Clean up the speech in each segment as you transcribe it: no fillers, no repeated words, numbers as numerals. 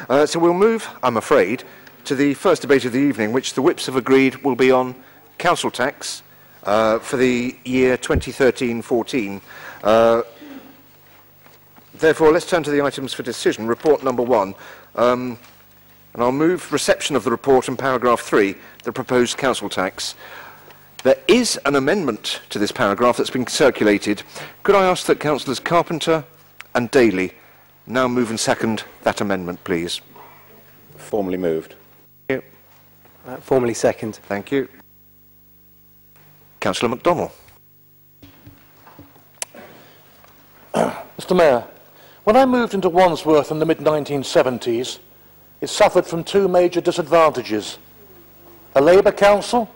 So we'll move, I'm afraid, to the first debate of the evening, which the whips have agreed will be on council tax for the year 2013-14. Therefore, let's turn to the items for decision. Report number 1. And I'll move reception of the report in paragraph 3, the proposed council tax. There is an amendment to this paragraph that's been circulated. Could I ask that Councillors Carpenter and Daly now move and second that amendment, please? Formally moved. Thank you. Formally second. Thank you. Councillor MacDonald. Mr Mayor, when I moved into Wandsworth in the mid-1970s, it suffered from two major disadvantages: a Labour council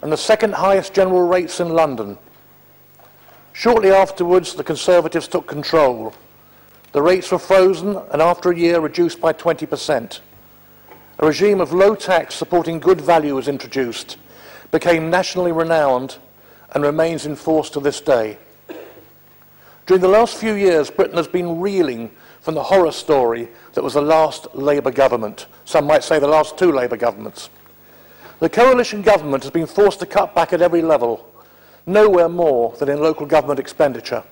and the second highest general rates in London. Shortly afterwards, the Conservatives took control. The rates were frozen and after a year reduced by 20%. A regime of low tax supporting good value was introduced, became nationally renowned and remains in force to this day. During the last few years, Britain has been reeling from the horror story that was the last Labour government. Some might say the last two Labour governments. The coalition government has been forced to cut back at every level, nowhere more than in local government expenditure.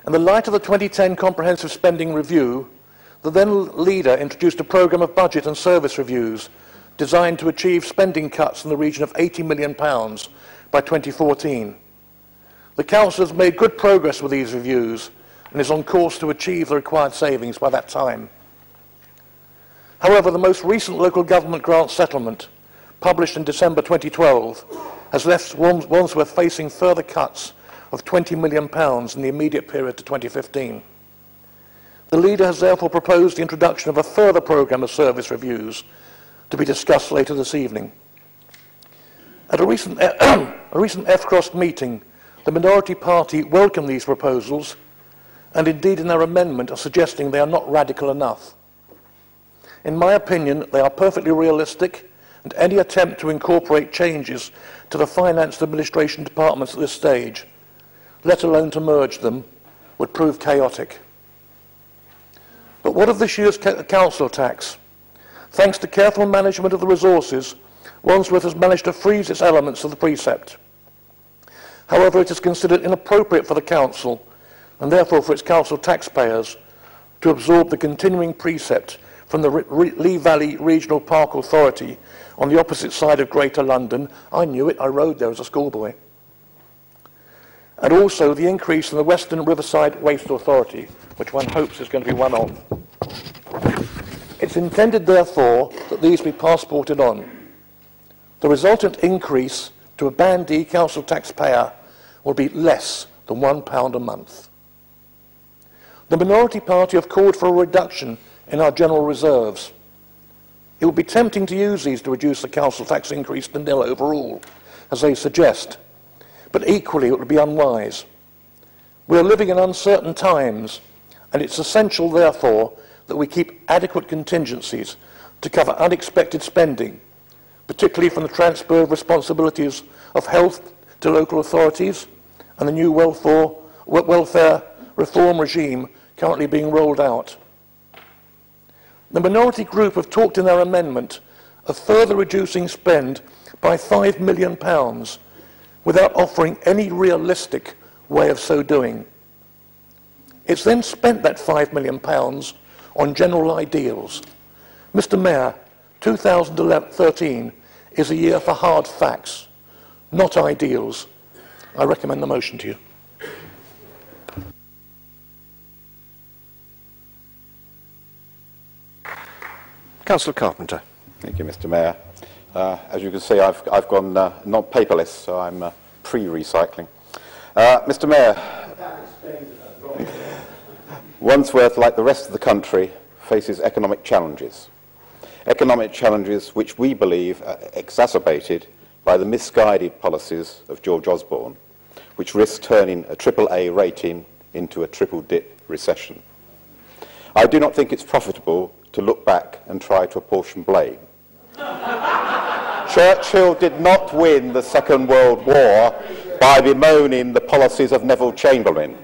In the light of the 2010 Comprehensive Spending Review, the then leader introduced a programme of budget and service reviews designed to achieve spending cuts in the region of £80 million by 2014. The Council has made good progress with these reviews and is on course to achieve the required savings by that time. However, the most recent local government grant settlement, published in December 2012, has left Wandsworth facing further cuts of £20 million in the immediate period to 2015. The leader has therefore proposed the introduction of a further programme of service reviews to be discussed later this evening. At a recent FCROST meeting, the minority party welcomed these proposals and indeed in their amendment are suggesting they are not radical enough. In my opinion, they are perfectly realistic, and any attempt to incorporate changes to the finance and administration departments at this stage, let alone to merge them, would prove chaotic. But what of this year's council tax? Thanks to careful management of the resources, Wandsworth has managed to freeze its elements of the precept. However, it is considered inappropriate for the council, and therefore for its council taxpayers, to absorb the continuing precept from the Lee Valley Regional Park Authority on the opposite side of Greater London. I knew it, I rode there as a schoolboy. And also the increase in the Western Riverside Waste Authority, which one hopes is going to be one off. It's intended, therefore, that these be passported on. The resultant increase to a Band D council taxpayer will be less than £1 a month. The minority party have called for a reduction in our general reserves. It would be tempting to use these to reduce the council tax increase to nil overall, as they suggest, but equally it would be unwise. We are living in uncertain times, and it's essential, therefore, that we keep adequate contingencies to cover unexpected spending, particularly from the transfer of responsibilities of health to local authorities and the new welfare reform regime currently being rolled out. The minority group have talked in their amendment of further reducing spend by £5 million without offering any realistic way of so doing. It's then spent that £5 million on general ideals. Mr Mayor, 2013 is a year for hard facts, not ideals. I recommend the motion to you. Councillor Carpenter. Thank you, Mr Mayor. As you can see, I've gone not paperless, so I'm pre-recycling. Mr Mayor, Wandsworth, like the rest of the country, faces economic challenges. Economic challenges which we believe are exacerbated by the misguided policies of George Osborne, which risk turning a AAA rating into a triple-dip recession. I do not think it's profitable to look back and try to apportion blame. Churchill did not win the Second World War by bemoaning the policies of Neville Chamberlain,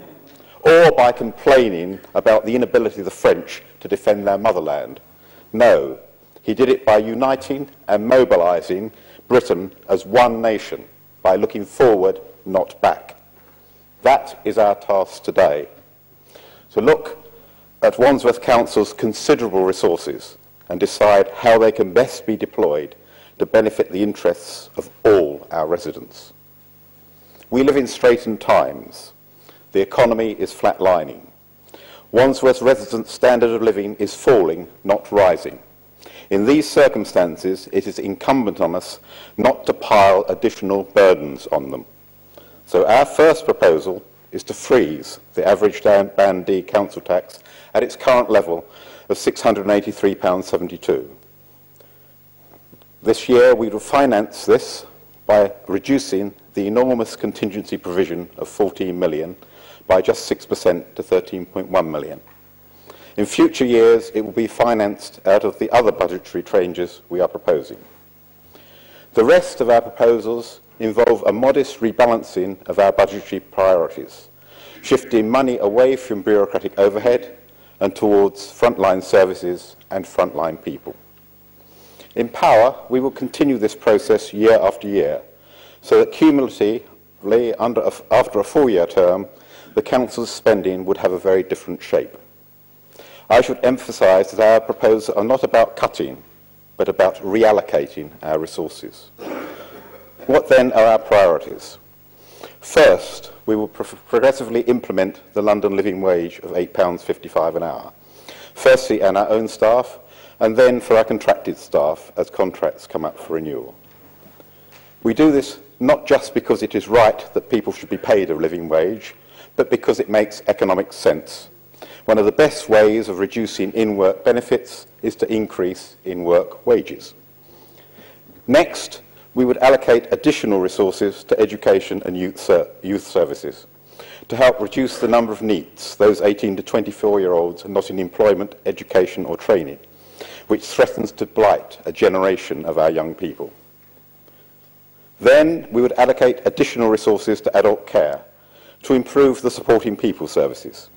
or by complaining about the inability of the French to defend their motherland. No, he did it by uniting and mobilising Britain as one nation, by looking forward, not back. That is our task today. To look at Wandsworth Council's considerable resources and decide how they can best be deployed to benefit the interests of all our residents. We live in straitened times. The economy is flatlining. Wandsworth residents' standard of living is falling, not rising. In these circumstances, it is incumbent on us not to pile additional burdens on them. So our first proposal is to freeze the average Band D council tax at its current level of £683.72. This year we will finance this by reducing the enormous contingency provision of 14 million by just 6% to 13.1 million. In future years it will be financed out of the other budgetary changes we are proposing. The rest of our proposals involve a modest rebalancing of our budgetary priorities, shifting money away from bureaucratic overhead and towards frontline services and frontline people. In Power, we will continue this process year after year, so that cumulatively, after a four-year term, the Council's spending would have a very different shape. I should emphasise that our proposals are not about cutting, but about reallocating our resources. What then are our priorities? First, we will progressively implement the London living wage of £8.55 an hour, firstly on our own staff, and then for our contracted staff as contracts come up for renewal. We do this not just because it is right that people should be paid a living wage, but because it makes economic sense. One of the best ways of reducing in-work benefits is to increase in-work wages. Next, we would allocate additional resources to education and youth services to help reduce the number of NEETs, those 18 to 24-year-olds not in employment, education or training, which threatens to blight a generation of our young people. Then we would allocate additional resources to adult care to improve the supporting people services.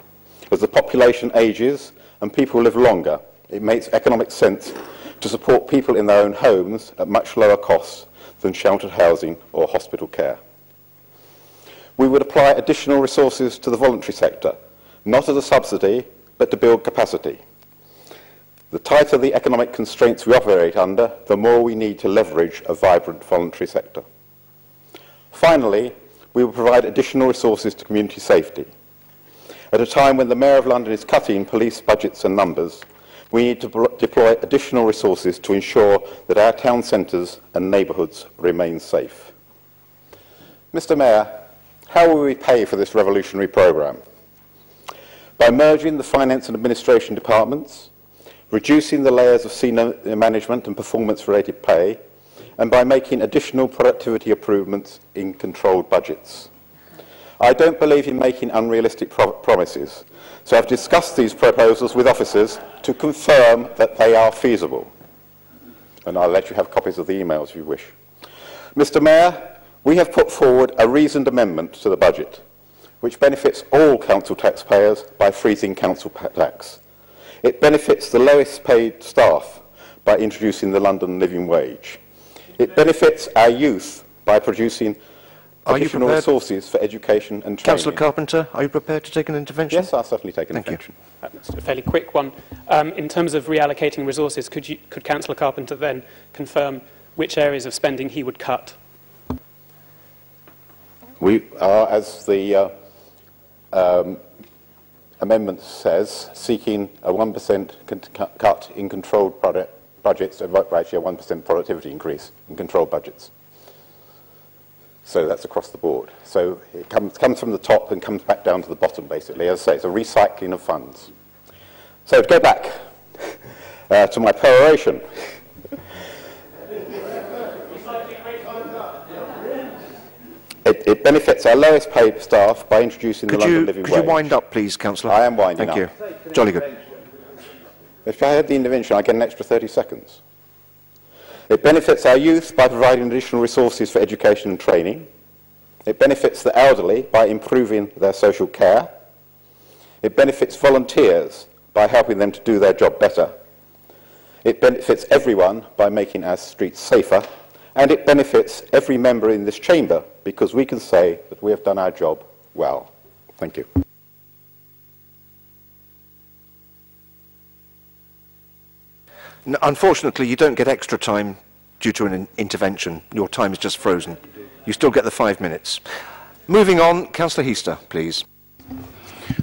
As the population ages and people live longer, it makes economic sense to support people in their own homes at much lower costs than sheltered housing or hospital care. We would apply additional resources to the voluntary sector, not as a subsidy, but to build capacity. The tighter the economic constraints we operate under, the more we need to leverage a vibrant voluntary sector. Finally, we will provide additional resources to community safety. At a time when the Mayor of London is cutting police budgets and numbers, we need to deploy additional resources to ensure that our town centres and neighbourhoods remain safe. Mr. Mayor, how will we pay for this revolutionary programme? By merging the finance and administration departments, reducing the layers of senior management and performance-related pay, and by making additional productivity improvements in controlled budgets. I don't believe in making unrealistic promises, so I've discussed these proposals with officers to confirm that they are feasible. And I'll let you have copies of the emails if you wish. Mr. Mayor, we have put forward a reasoned amendment to the budget, which benefits all council taxpayers by freezing council tax. It benefits the lowest paid staff by introducing the London living wage. It benefits our youth by producing additional resources for education and training. Councillor Carpenter, are you prepared to take an intervention? Yes, I'll certainly take an intervention. Just a fairly quick one. In terms of reallocating resources, could Councillor Carpenter then confirm which areas of spending he would cut? We are, as the amendment says, seeking a 1% cut in controlled budgets, actually a 1% productivity increase in controlled budgets. So that's across the board. So it comes from the top and comes back down to the bottom, basically. As I say, it's a recycling of funds. So to go back to my peroration. It benefits our lowest paid staff by introducing the London living wage. Could you wind up, please, Councillor? I am winding up. Thank you. Jolly good. If I had the intervention, I get an extra 30 seconds. It benefits our youth by providing additional resources for education and training. It benefits the elderly by improving their social care. It benefits volunteers by helping them to do their job better. It benefits everyone by making our streets safer. And it benefits every member in this chamber because we can say that we have done our job well. Thank you. Unfortunately, you don't get extra time due to an intervention. Your time is just frozen. You still get the 5 minutes. Moving on, Councillor Heaster, please.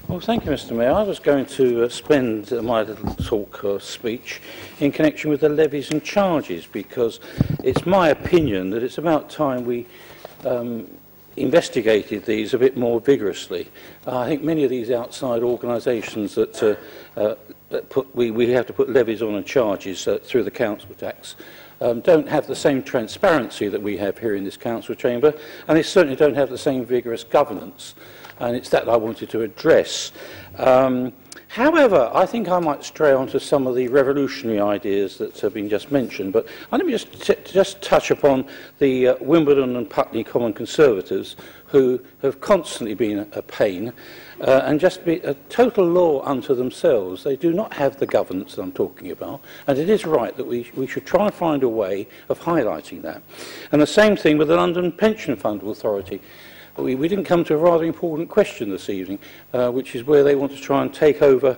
Well, thank you, Mr. Mayor. I was going to spend my little talk or speech in connection with the levies and charges, because it's my opinion that it's about time we investigated these a bit more vigorously. I think many of these outside organisations that we have to put levies on and charges through the council tax don't have the same transparency that we have here in this council chamber, and they certainly don't have the same vigorous governance. And it's that I wanted to address. However, I think I might stray onto some of the revolutionary ideas that have been just mentioned, but let me just touch upon the Wimbledon and Putney Common Conservatives, who have constantly been a pain and just be a total law unto themselves. They do not have the governance that I'm talking about, and it is right that we should try and find a way of highlighting that. And the same thing with the London Pension Fund Authority. We didn't come to a rather important question this evening, which is where they want to try and take over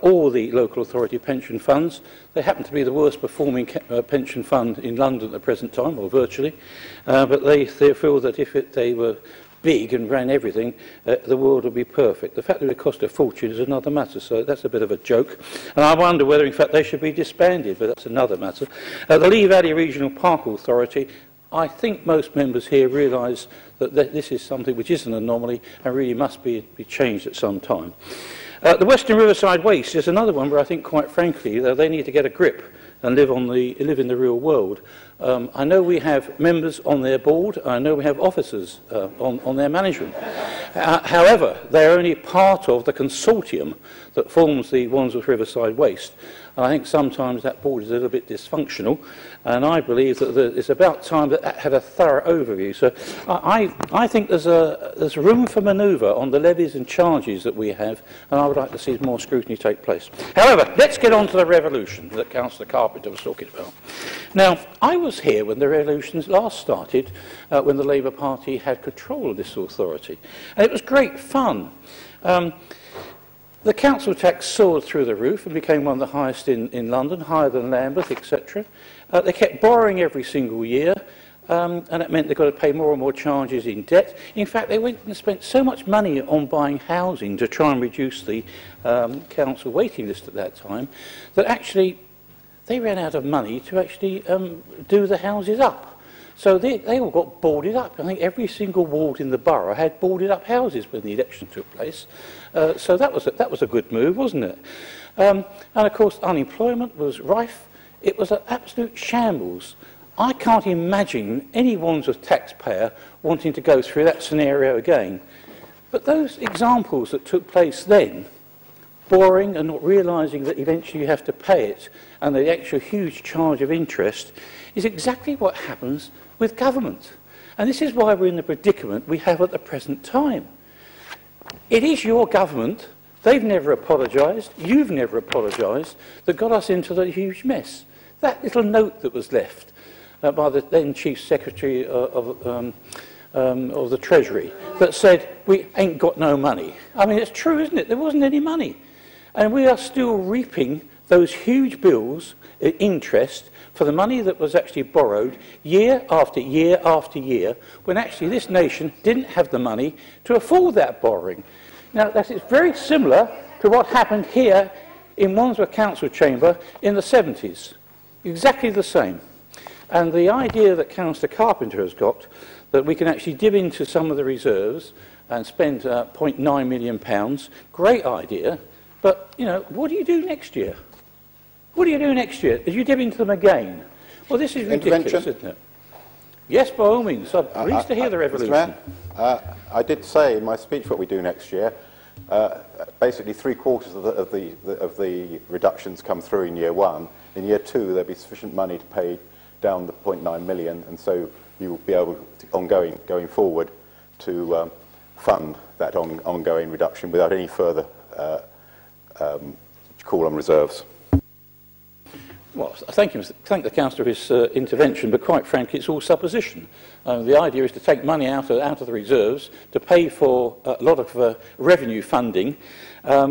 all the local authority pension funds. They happen to be the worst performing pension fund in London at the present time, or virtually, but they feel that if they were big and ran everything, the world would be perfect. The fact that it cost a fortune is another matter, so that's a bit of a joke. And I wonder whether, in fact, they should be disbanded, but that's another matter. The Lee Valley Regional Park Authority, I think most members here realise that this is something which is an anomaly and really must be changed at some time. The Western Riverside Waste is another one where I think, quite frankly, they need to get a grip and live in the real world. I know we have members on their board. I know we have officers on their management. However, they're only part of the consortium that forms the Wandsworth Riverside Waste. And I think sometimes that board is a little bit dysfunctional, and I believe that it's about time that had a thorough overview. So I think there's room for manoeuvre on the levies and charges that we have, and I would like to see more scrutiny take place. However, let's get on to the revolution that Councillor Carpenter was talking about. Now, I was here when the revolutions last started, when the Labour Party had control of this authority, and it was great fun. The council tax soared through the roof and became one of the highest in London, higher than Lambeth, etc. They kept borrowing every single year, and it meant they've got to pay more and more charges in debt. In fact, they went and spent so much money on buying housing to try and reduce the council waiting list at that time, that actually they ran out of money to actually do the houses up. So they all got boarded up. I think every single ward in the borough had boarded up houses when the election took place. So that was a good move, wasn't it? And of course, unemployment was rife. It was an absolute shambles. I can't imagine any Wandsworth taxpayer wanting to go through that scenario again. But those examples that took place then, borrowing and not realising that eventually you have to pay it, and the actual huge charge of interest, is exactly what happens with government. And this is why we're in the predicament we have at the present time. It is your government, they've never apologised, you've never apologised, that got us into the huge mess. That little note that was left by the then Chief Secretary of the Treasury that said, we ain't got no money. I mean, it's true, isn't it? There wasn't any money. And we are still reaping those huge bills, interest, for the money that was actually borrowed year after year after year, when actually this nation didn't have the money to afford that borrowing. Now, that is very similar to what happened here in Wandsworth Council Chamber in the 70s. Exactly the same. And the idea that Councillor Carpenter has got, that we can actually dip into some of the reserves and spend £0.9 million, great idea, but, you know, what do you do next year? What do you do next year? Did you dip into them again? Well, this is ridiculous, isn't it? Yes, by all means. I'm pleased to hear the revolution. Mr. Mayor, I did say in my speech what we do next year. Basically, 3/4 of the reductions come through in year one. In year two, there'll be sufficient money to pay down the £0.9 million, and so you will be able to, going forward, to fund that ongoing reduction without any further call on reserves. Well, thank the Councillor for his intervention, but quite frankly, it's all supposition. The idea is to take money out of the reserves to pay for a lot of revenue funding,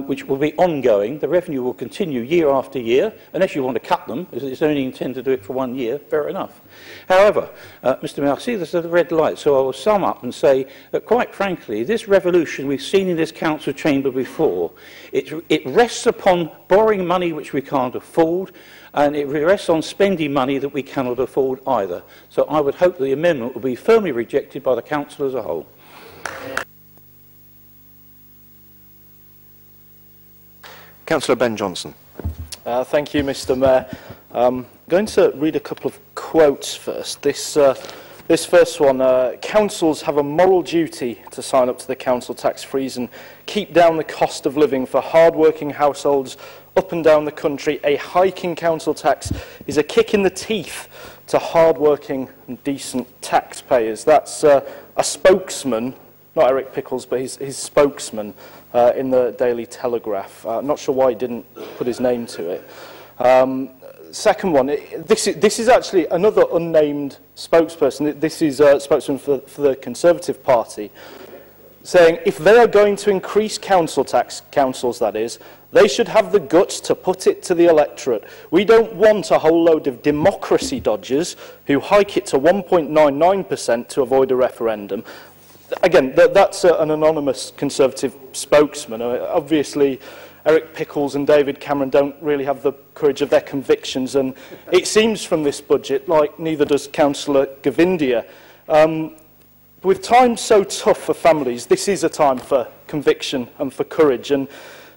which will be ongoing. The revenue will continue year after year, unless you want to cut them. It's only intended to do it for 1 year, fair enough. However, Mr Mayor, I see there's a red light, so I will sum up and say that, quite frankly, this revolution we've seen in this council chamber before, it rests upon borrowing money which we can't afford, and it rests on spending money that we cannot afford either. So I would hope the amendment will be firmly rejected by the council as a whole. Councillor Ben Johnson. Thank you, Mr Mayor. I'm going to read a couple of quotes first. This first one, councils have a moral duty to sign up to the council tax freeze and keep down the cost of living for hard-working households up and down the country. A hike in council tax is a kick in the teeth to hard-working and decent taxpayers. That's a spokesman, not Eric Pickles, but his spokesman in the Daily Telegraph. I'm not sure why he didn't put his name to it. Second one, this is actually another unnamed spokesperson. This is a spokesman for the Conservative Party, saying if they are going to increase council tax, councils that is, they should have the guts to put it to the electorate. We don't want a whole load of democracy dodgers who hike it to 1.99% to avoid a referendum. Again, that's an anonymous Conservative spokesman. Obviously, Eric Pickles and David Cameron don't really have the courage of their convictions, and it seems from this budget like neither does Councillor Govindia. With times so tough for families, this is a time for conviction and for courage, and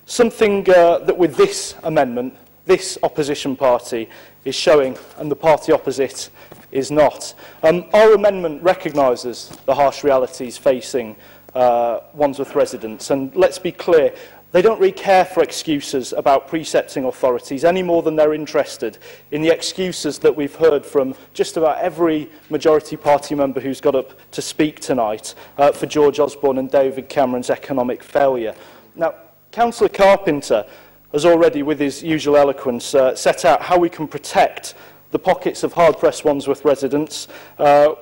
something that with this amendment, this opposition party is showing, and the party opposite is not. Our amendment recognises the harsh realities facing Wandsworth residents, and let's be clear, they don't really care for excuses about precepting authorities any more than they're interested in the excuses that we've heard from just about every majority party member who's got up to speak tonight for George Osborne and David Cameron's economic failure. Now, Councillor Carpenter has already, with his usual eloquence, set out how we can protect the pockets of hard-pressed Wandsworth residents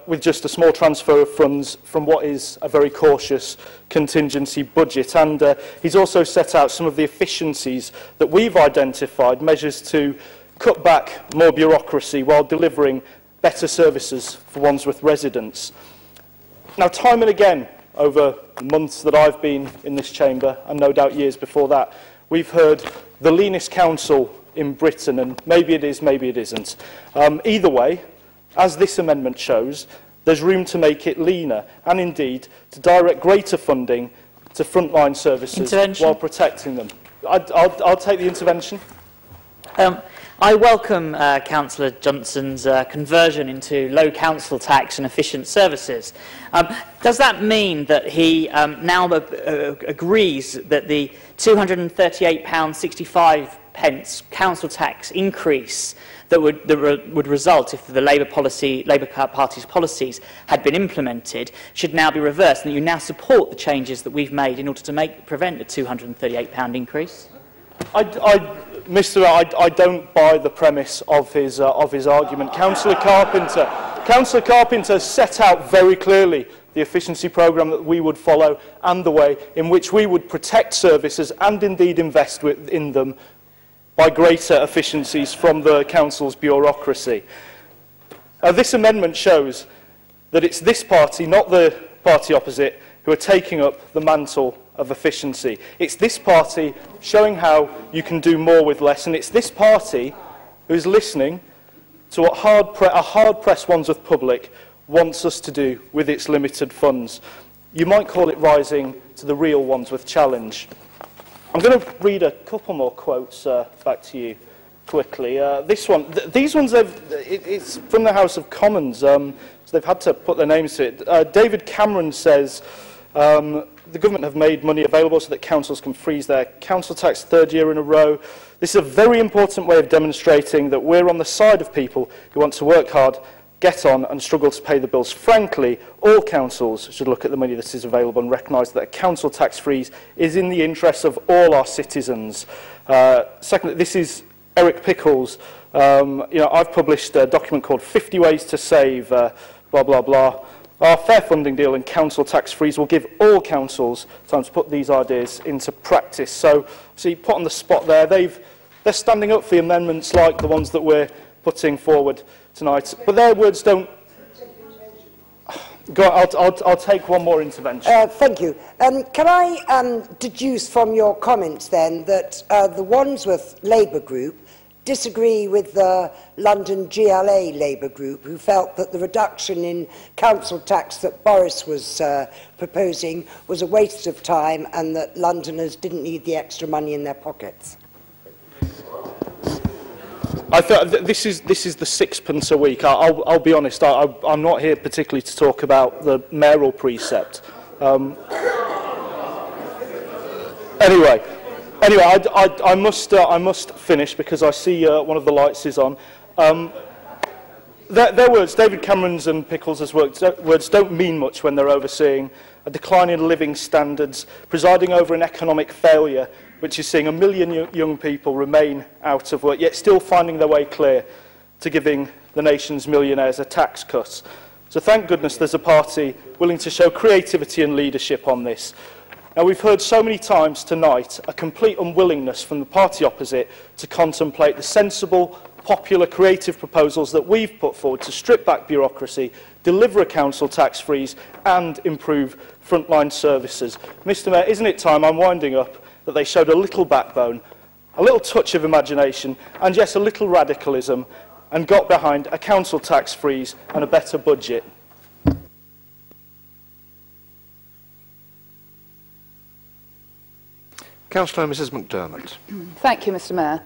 with just a small transfer of funds from what is a very cautious contingency budget. And he's also set out some of the efficiencies that we've identified, measures to cut back more bureaucracy while delivering better services for Wandsworth residents. Now, time and again, over the months that I've been in this chamber, and no doubt years before that, we've heard the leanest council in Britain, and maybe it is, maybe it isn't. Either way, as this amendment shows, there's room to make it leaner, and indeed to direct greater funding to frontline services while protecting them. I'll take the intervention. I welcome Councillor Johnson's conversion into low council tax and efficient services. Does that mean that he now agrees that the £238.65 council tax increase that would result if the Labour Party's policies had been implemented should now be reversed, and that you now support the changes that we've made in order to prevent the £238 increase? Mr. I don't buy the premise of his argument. Councillor Carpenter set out very clearly the efficiency programme that we would follow and the way in which we would protect services and indeed invest in them by greater efficiencies from the council's bureaucracy. This amendment shows that it's this party, not the party opposite, who are taking up the mantle of efficiency. It's this party showing how you can do more with less, and it's this party who is listening to what a hard-pressed Wandsworth public wants us to do with its limited funds. You might call it rising to the real Wandsworth challenge. I'm going to read a couple more quotes back to you quickly. This one, these ones, it's from the House of Commons, so they've had to put their names to it. David Cameron says, the government have made money available so that councils can freeze their council tax third year in a row. This is a very important way of demonstrating that we're on the side of people who want to work hard get on and struggle to pay the bills. Frankly, all councils should look at the money that is available and recognise that a council tax freeze is in the interests of all our citizens. Secondly, this is Eric Pickles. I've published a document called 50 Ways to Save, blah, blah, blah. Our fair funding deal and council tax freeze will give all councils time to put these ideas into practice. So put on the spot there, they're standing up for the amendments like the ones that we're putting forward tonight. But their words don't... Go on, I'll take one more intervention. Thank you. Can I deduce from your comments then that the Wandsworth Labour group disagree with the London GLA Labour group, who felt that the reduction in council tax that Boris was proposing was a waste of time and that Londoners didn't need the extra money in their pockets? I thought this is the sixpence a week. I'll be honest. I'm not here particularly to talk about the mayoral precept. Anyway, I must finish because I see one of the lights is on. Their words, David Cameron's and Pickles' words don't mean much when they're overseeing a decline in living standards, presiding over an economic failure which is seeing 1 million young people remain out of work, yet still finding their way clear to giving the nation's millionaires a tax cut. So thank goodness there's a party willing to show creativity and leadership on this. Now, we've heard so many times tonight a complete unwillingness from the party opposite to contemplate the sensible, popular, creative proposals that we've put forward to strip back bureaucracy, deliver a council tax freeze and improve frontline services. Mr Mayor, isn't it time, I'm winding up, that they showed a little backbone, a little touch of imagination and yes, a little radicalism and got behind a council tax freeze and a better budget? Councillor Mrs McDermott. Thank you, Mr Mayor.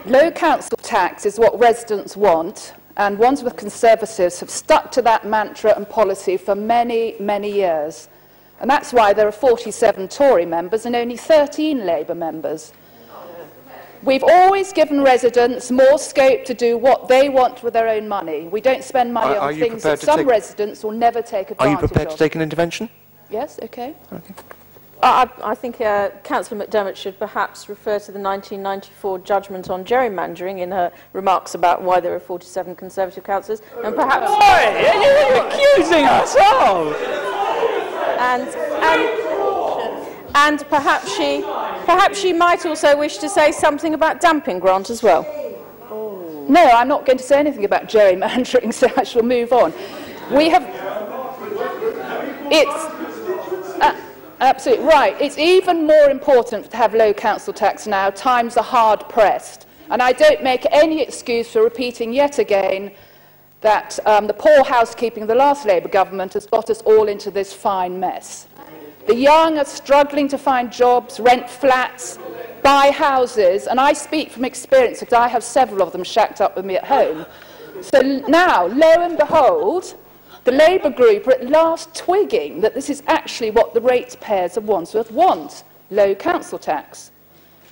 Low council tax is what residents want, and Wandsworth Conservatives have stuck to that mantra and policy for many, many years. And that's why there are 47 Tory members and only 13 Labour members. We've always given residents more scope to do what they want with their own money. We don't spend money on things that some residents will never take advantage of. Are you prepared to take an intervention? Yes, okay. I think Councillor McDermott should perhaps refer to the 1994 judgment on gerrymandering in her remarks about why there are 47 Conservative councillors, and perhaps... Are you accusing us of? And perhaps she might also wish to say something about damping grant as well. No, I'm not going to say anything about gerrymandering, so I shall move on. We have... It's... absolutely right. It's even more important to have low council tax now. Times are hard pressed. And I don't make any excuse for repeating yet again that the poor housekeeping of the last Labour government has got us all into this fine mess. The young are struggling to find jobs, rent flats, buy houses, and I speak from experience because I have several of them shacked up with me at home. So now, lo and behold, the Labour group are at last twigging that this is actually what the ratepayers of Wandsworth want, low council tax.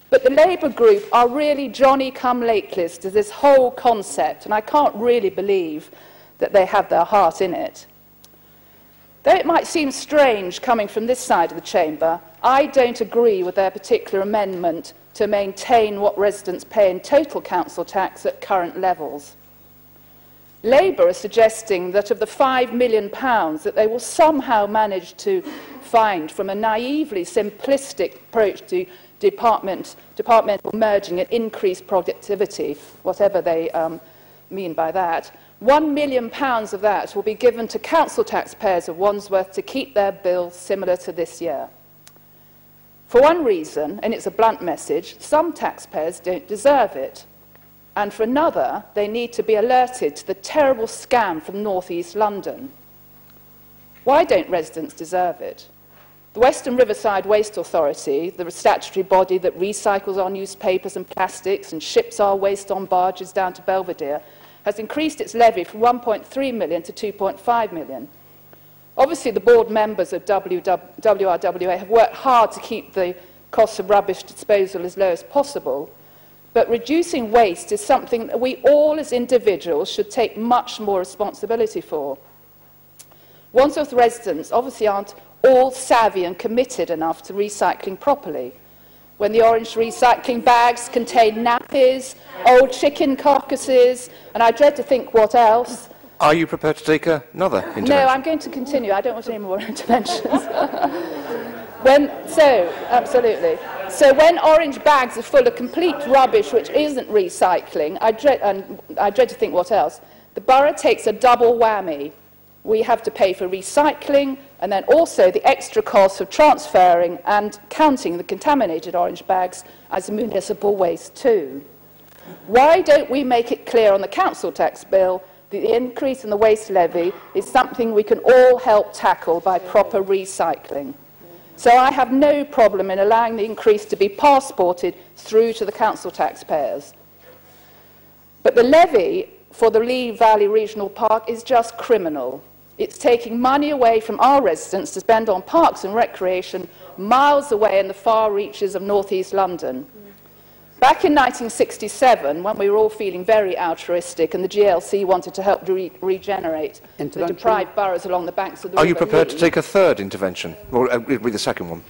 But the Labour group are really Johnny-come-latelys to this whole concept, and I can't really believe that they have their heart in it. Though it might seem strange coming from this side of the chamber, I don't agree with their particular amendment to maintain what residents pay in total council tax at current levels. Labour are suggesting that of the £5 million that they will somehow manage to find from a naively simplistic approach to departmental merging and increased productivity, whatever they mean by that, £1 million of that will be given to council taxpayers of Wandsworth to keep their bills similar to this year. For one reason, and it's a blunt message, some taxpayers don't deserve it. And for another, they need to be alerted to the terrible scam from North East London. Why don't residents deserve it? The Western Riverside Waste Authority, the statutory body that recycles our newspapers and plastics and ships our waste on barges down to Belvedere, has increased its levy from 1.3 million to 2.5 million. Obviously, the board members of WRWA have worked hard to keep the cost of rubbish disposal as low as possible, but reducing waste is something that we all as individuals should take much more responsibility for. Wandsworth residents obviously aren't all savvy and committed enough to recycling properly. When the orange recycling bags contain nappies, old chicken carcasses, and I dread to think what else. Are you prepared to take another intervention? No, I'm going to continue. I don't want any more interventions. Absolutely. So when orange bags are full of complete rubbish which isn't recycling, I dread to think what else. The borough takes a double whammy. We have to pay for recycling and then also the extra cost of transferring and counting the contaminated orange bags as municipal waste too. Why don't we make it clear on the council tax bill that the increase in the waste levy is something we can all help tackle by proper recycling? So I have no problem in allowing the increase to be passported through to the council taxpayers. But the levy for the Lee Valley Regional Park is just criminal. It's taking money away from our residents to spend on parks and recreation miles away in the far reaches of northeast London. Back in 1967, when we were all feeling very altruistic and the GLC wanted to help regenerate the deprived boroughs along the banks of the river. Are you prepared to take a third intervention? Or it'll be the second one?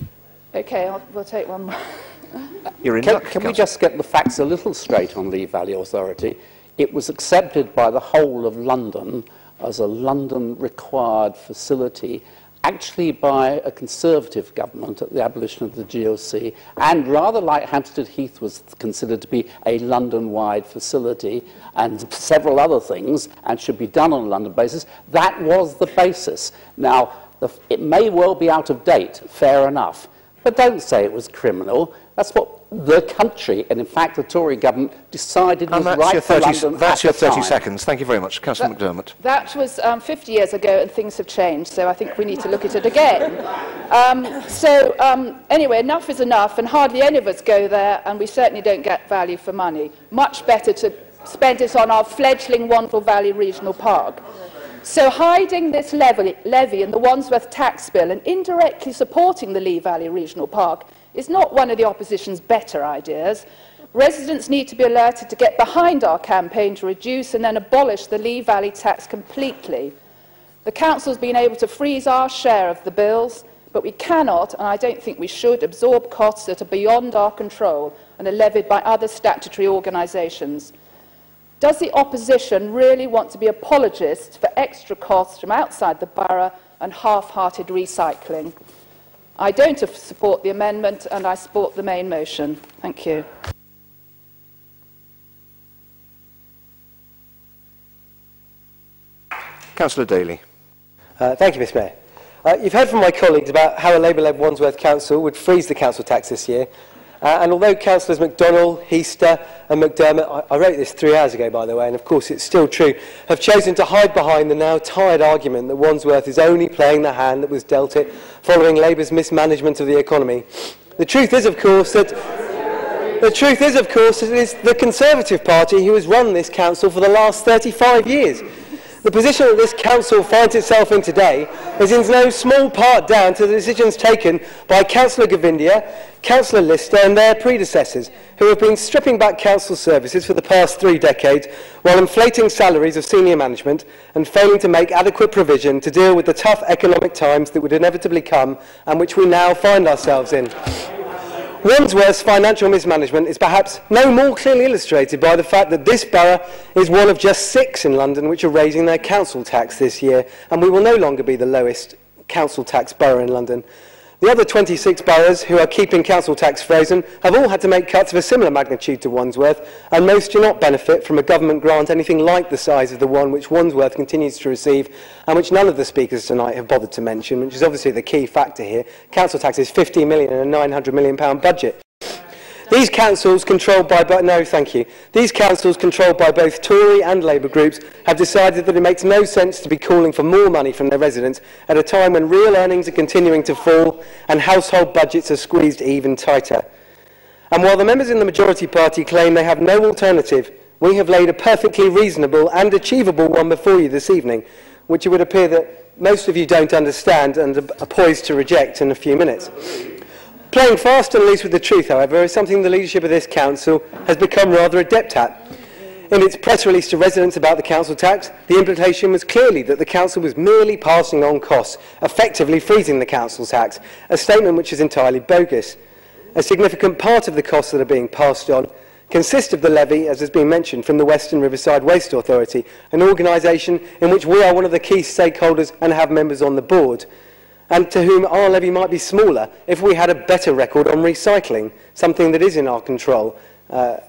OK, we'll take one more. You're in Can luck, we just get the facts a little straight on Lee Valley Authority? It was accepted by the whole of London as a London-required facility, actually by a Conservative government at the abolition of the GLC, and rather like Hampstead Heath was considered to be a London-wide facility, and several other things, and should be done on a London basis. That was the basis. Now, it may well be out of date, fair enough, but don't say it was criminal. That's what the country, and in fact the Tory government, decided was right for London. That's your 30 seconds. Thank you very much. Councillor McDermott. That was 50 years ago, and things have changed, so I think we need to look at it again. Anyway, enough is enough, and hardly any of us go there, and we certainly don't get value for money. Much better to spend it on our fledgling Wandsworth Valley Regional Park. So hiding this levy in the Wandsworth tax bill and indirectly supporting the Lee Valley Regional Park is not one of the opposition's better ideas. Residents need to be alerted to get behind our campaign to reduce and then abolish the Lee Valley tax completely. The council's been able to freeze our share of the bills, but we cannot, and I don't think we should, absorb costs that are beyond our control and are levied by other statutory organisations. Does the opposition really want to be apologists for extra costs from outside the borough and half-hearted recycling? I don't support the amendment, and I support the main motion. Thank you. Councillor Daly. Thank you, Mr Mayor. You've heard from my colleagues about how a Labour-led Wandsworth Council would freeze the council tax this year. And although Councillors McDonnell, Heaster and McDermott, I wrote this 3 hours ago, by the way, and of course it's still true, have chosen to hide behind the now tired argument that Wandsworth is only playing the hand that was dealt it following Labour's mismanagement of the economy. The truth is, of course, that it is the Conservative Party who has run this council for the last 35 years. The position that this council finds itself in today is in no small part down to the decisions taken by Councillor Govindia, Councillor Lister and their predecessors, who have been stripping back council services for the past 3 decades while inflating salaries of senior management and failing to make adequate provision to deal with the tough economic times that would inevitably come and which we now find ourselves in. Wandsworth's financial mismanagement is perhaps no more clearly illustrated by the fact that this borough is one of just 6 in London which are raising their council tax this year, and we will no longer be the lowest council tax borough in London. The other 26 boroughs who are keeping council tax frozen have all had to make cuts of a similar magnitude to Wandsworth, and most do not benefit from a government grant anything like the size of the one which Wandsworth continues to receive, and which none of the speakers tonight have bothered to mention, which is obviously the key factor here. Council tax is £50 million in a £900 million budget. These councils, controlled by both Tory and Labour groups, have decided that it makes no sense to be calling for more money from their residents at a time when real earnings are continuing to fall and household budgets are squeezed even tighter. And while the members in the majority party claim they have no alternative, we have laid a perfectly reasonable and achievable one before you this evening, which it would appear that most of you don't understand and are poised to reject in a few minutes. Playing fast and loose with the truth, however, is something the leadership of this council has become rather adept at. In its press release to residents about the council tax, the implication was clearly that the council was merely passing on costs, effectively freezing the council tax, a statement which is entirely bogus. A significant part of the costs that are being passed on consist of the levy, as has been mentioned, from the Western Riverside Waste Authority, an organisation in which we are one of the key stakeholders and have members on the board, and to whom our levy might be smaller if we had a better record on recycling, something that is in our control.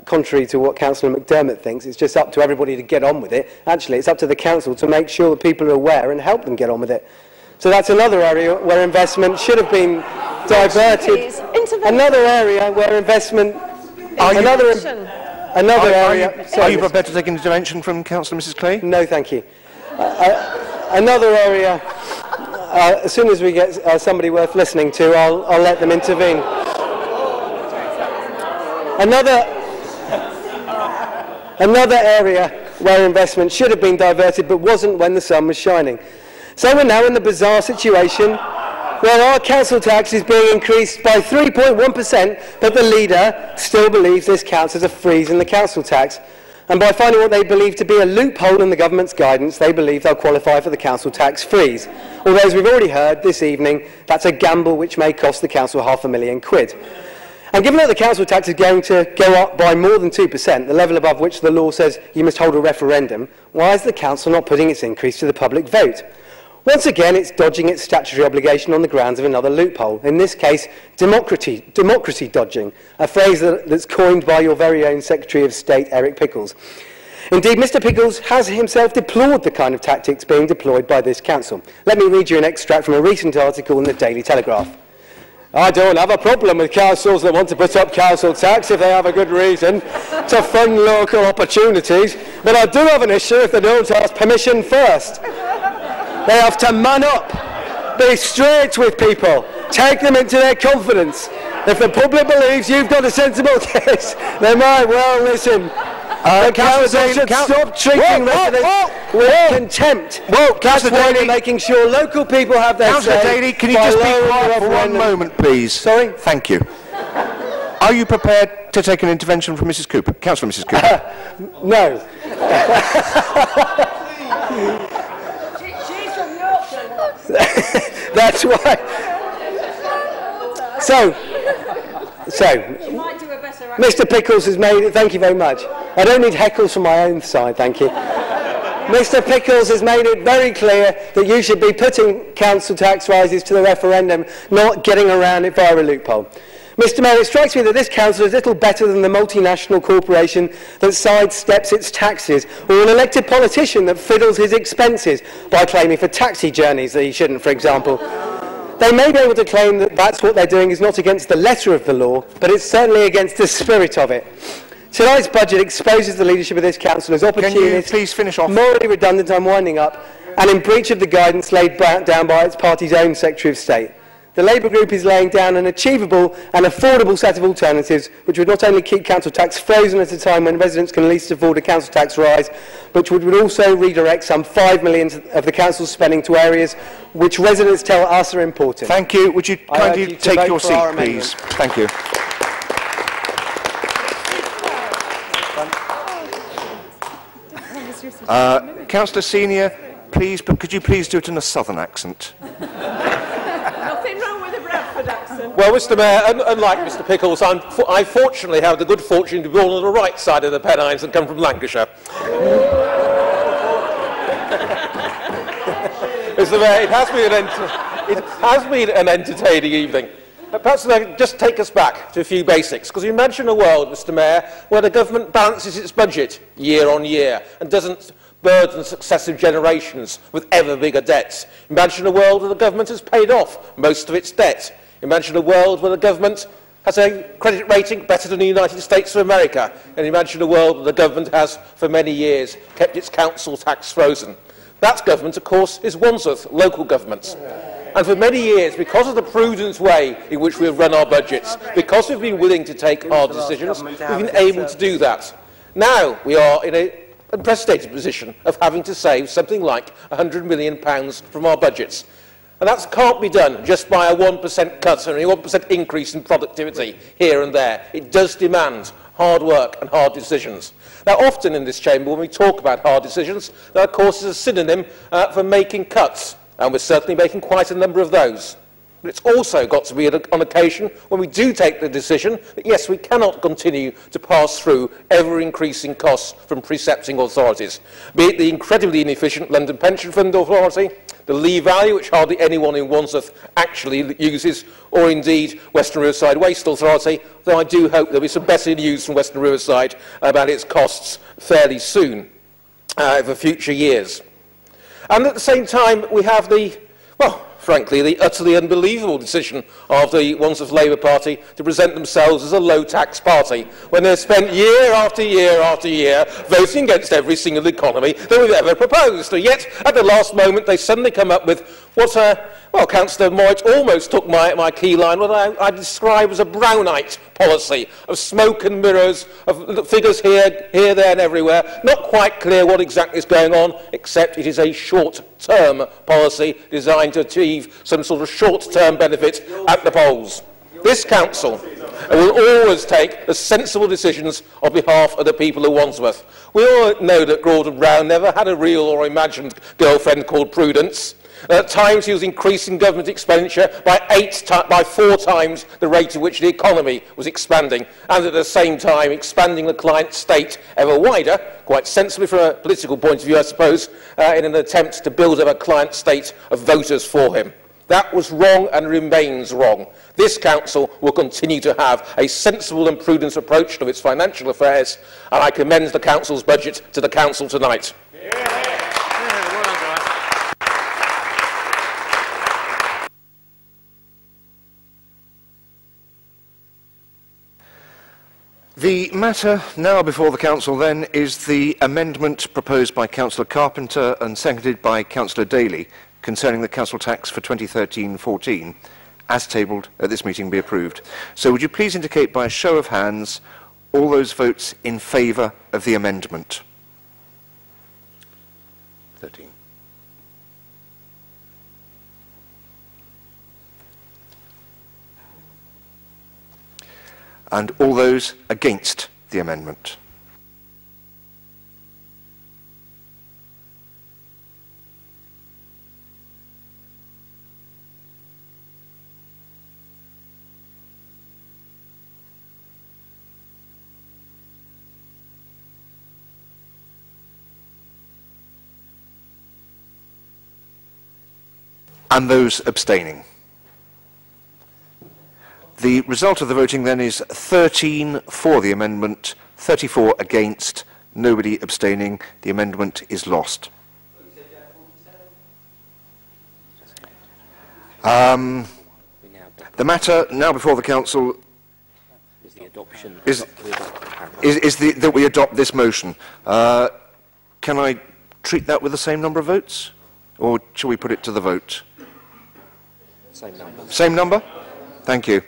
Contrary to what Councillor McDermott thinks, it's just up to everybody to get on with it. Actually, it's up to the council to make sure that people are aware and help them get on with it. So that's another area where investment should have been diverted. Another area where investment... Another area... Are you prepared to take an intervention from Councillor Mrs Clay? No, thank you. Another area... as soon as we get somebody worth listening to, I'll let them intervene. Another area where investment should have been diverted but wasn't when the sun was shining. So we're now in the bizarre situation where our council tax is being increased by 3.1%, but the leader still believes this counts as a freeze in the council tax. And by finding what they believe to be a loophole in the government's guidance, they believe they'll qualify for the council tax freeze. Although, as we've already heard this evening, that's a gamble which may cost the council £500,000. And given that the council tax is going to go up by more than 2%, the level above which the law says you must hold a referendum, why is the council not putting its increase to the public vote? Once again, it's dodging its statutory obligation on the grounds of another loophole, in this case, democracy dodging, a phrase that's coined by your very own Secretary of State, Eric Pickles. Indeed, Mr Pickles has himself deplored the kind of tactics being deployed by this council. Let me read you an extract from a recent article in the Daily Telegraph. I don't have a problem with councils that want to put up council tax if they have a good reason to fund local opportunities, but I do have an issue if they don't ask permission first. They have to man up, be straight with people, take them into their confidence. If the public believes you've got a sensible case, they might well listen. The council should stop treating residents with contempt. That's why we're making sure local people have their say. Councillor Daly, can you just be quiet for 1 moment, please? Sorry? Thank you. Are you prepared to take an intervention from Mrs Cooper? Councillor Mrs Cooper. No. That's why. So, Mr Pickles has made it, thank you very much. I don't need heckles from my own side, thank you. Mr Pickles has made it very clear that you should be putting council tax rises to the referendum, not getting around it via a loophole. Mr Mayor, it strikes me that this council is little better than the multinational corporation that sidesteps its taxes, or an elected politician that fiddles his expenses by claiming for taxi journeys that he shouldn't, for example. They may be able to claim that that's what they're doing is not against the letter of the law, but it's certainly against the spirit of it. Tonight's budget exposes the leadership of this council as opportunist, please finish off? Morally redundant, I'm winding up, and in breach of the guidance laid down by its party's own Secretary of State. The Labour group is laying down an achievable and affordable set of alternatives which would not only keep council tax frozen at a time when residents can least afford a council tax rise, but would also redirect some £5 million of the council's spending to areas which residents tell us are important. Thank you. Would you kindly take your seat, please? Thank you. Councillor Senior, please, but could you please do it in a southern accent? Well, Mr Mayor, unlike Mr Pickles, I fortunately have the good fortune to be born on the right side of the Pennines and come from Lancashire. Mr Mayor, it has been an entertaining evening. Perhaps just take us back to a few basics, because you imagine a world, Mr Mayor, where the government balances its budget year on year and doesn't burden successive generations with ever bigger debts. Imagine a world where the government has paid off most of its debt. Imagine a world where the government has a credit rating better than the United States of America. And imagine a world where the government has, for many years, kept its council tax frozen. That government, of course, is Wandsworth, local government. And for many years, because of the prudent way in which we have run our budgets, because we've been willing to take hard decisions, we've been able to do that. Now we are in an unprecedented position of having to save something like £100 million from our budgets. And that can't be done just by a 1% cut or a 1% increase in productivity here and there. It does demand hard work and hard decisions. Now, often in this chamber, when we talk about hard decisions, that, of course, is a synonym for making cuts, and we're certainly making quite a number of those. But it's also got to be on occasion when we do take the decision that, yes, we cannot continue to pass through ever-increasing costs from precepting authorities, be it the incredibly inefficient London Pension Fund Authority, the Lee Value, which hardly anyone in Wandsworth actually uses, or indeed Western Riverside Waste Authority, though I do hope there'll be some better news from Western Riverside about its costs fairly soon for future years. And at the same time, we have the, well, frankly, the utterly unbelievable decision of the Wandsworth Labour Party to present themselves as a low-tax party, when they've spent year after year after year voting against every single economy that we've ever proposed. And yet, at the last moment, they suddenly come up with what, well, Councillor Moyt almost took my key line, what I describe as a Brownite policy of smoke and mirrors, of figures here, there and everywhere. Not quite clear what exactly is going on, except it is a short-term policy designed to achieve some sort of short-term benefit at the polls. This council will always take the sensible decisions on behalf of the people of Wandsworth. We all know that Gordon Brown never had a real or imagined girlfriend called Prudence. At times he was increasing government expenditure by 4 times the rate at which the economy was expanding, and at the same time expanding the client state ever wider, quite sensibly from a political point of view, I suppose, in an attempt to build up a client state of voters for him. That was wrong and remains wrong. This council will continue to have a sensible and prudent approach to its financial affairs, and I commend the council's budget to the council tonight. The matter now before the Council, then, is the amendment proposed by Councillor Carpenter and seconded by Councillor Daly concerning the council tax for 2013-14, as tabled at this meeting, be approved. So would you please indicate by a show of hands all those votes in favour of the amendment? 13. And all those against the amendment? And those abstaining? The result of the voting then is 13 for the amendment, 34 against, nobody abstaining. The amendment is lost. The matter now before the Council is the adoption that we adopt this motion. Can I treat that with the same number of votes, or shall we put it to the vote? Same number. Same number? Thank you.